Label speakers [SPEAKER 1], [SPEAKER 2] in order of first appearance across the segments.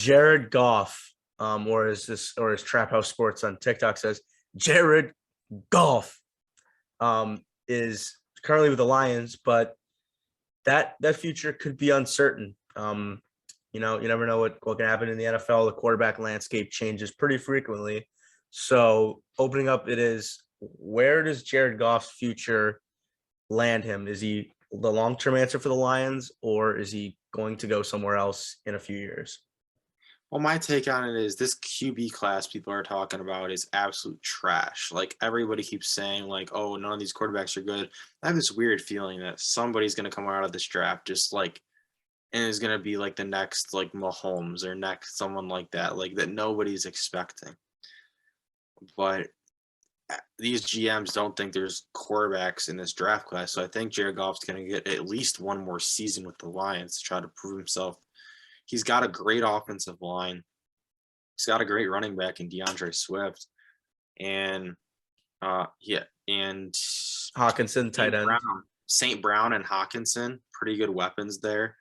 [SPEAKER 1] Jared Goff, or as Trap House Sports on TikTok says, Jared Goff, is currently with the Lions, but that future could be uncertain. You never know what can happen in the NFL. The quarterback landscape changes pretty frequently. So opening up it is, where does Jared Goff's future land him? Is he the long-term answer for the Lions, or is he going to go somewhere else in a few years?
[SPEAKER 2] Well, my take on it is this QB class people are talking about is absolute trash. Like everybody keeps saying, like, oh, none of these quarterbacks are good. I have this weird feeling that somebody's gonna come out of this draft just like and is gonna be like the next like Mahomes or next someone like that nobody's expecting. But these GMs don't think there's quarterbacks in this draft class. So I think Jared Goff's gonna get at least one more season with the Lions to try to prove himself. He's got a great offensive line. He's got a great running back in DeAndre Swift, and yeah, and
[SPEAKER 1] Hawkinson, tight end.
[SPEAKER 2] St. Brown and Hawkinson, pretty good weapons there.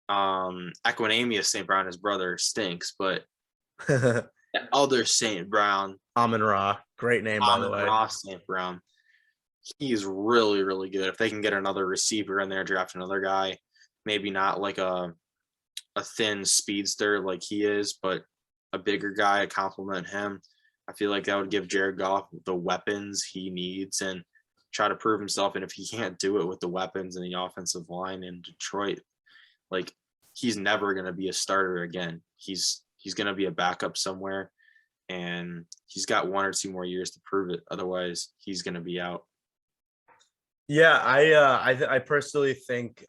[SPEAKER 2] Equinemius St. Brown, his brother, stinks, but the other St. Brown,
[SPEAKER 1] Amon Ra, great name by the way.
[SPEAKER 2] Ra St. Brown, he's really, really good. If they can get another receiver in there, draft another guy, maybe not like a thin speedster like he is, but a bigger guy to complement him. I feel like that would give Jared Goff the weapons he needs and try to prove himself. And if he can't do it with the weapons and the offensive line in Detroit, like he's never going to be a starter again. He's going to be a backup somewhere, and he's got 1 or 2 more years to prove it. Otherwise, he's going to be out.
[SPEAKER 1] Yeah, I personally think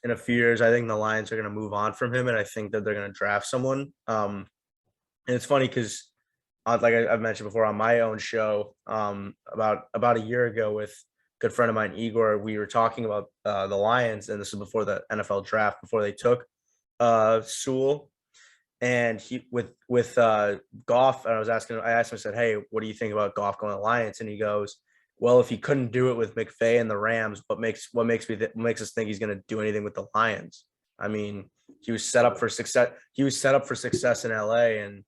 [SPEAKER 1] in a few years, I think the Lions are going to move on from him, and I think that they're going to draft someone. And it's funny because, like I've mentioned before on my own show, about a year ago with a good friend of mine, Igor, we were talking about the Lions, and this was before the NFL draft, before they took Sewell, and he with Goff. And I asked him, I said, "Hey, what do you think about Goff going to the Lions?" And he goes, well, if he couldn't do it with McVay and the Rams, what makes us think he's going to do anything with the Lions? I mean, he was set up for success. He was set up for success in LA, and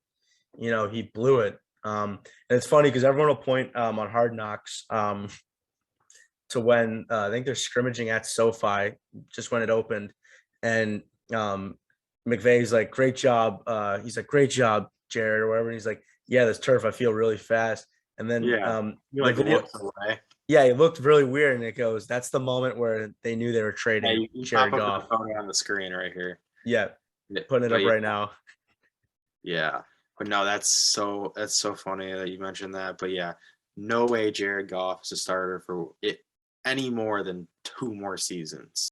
[SPEAKER 1] he blew it. And it's funny because everyone will point on Hard Knocks to when I think they're scrimmaging at SoFi just when it opened, and McVay's like, "Great job." He's like, "Great job, Jared," or whatever. And he's like, "Yeah, this turf, I feel really fast." And then
[SPEAKER 2] like looked away.
[SPEAKER 1] Yeah, it looked really weird, and it goes, that's the moment where they knew they were trading Jared Goff.
[SPEAKER 2] On the screen right here.
[SPEAKER 1] Yeah, putting it up right now.
[SPEAKER 2] Yeah, but no, that's so funny that you mentioned that. But yeah, no way Jared Goff is a starter for it any more than 2 more seasons.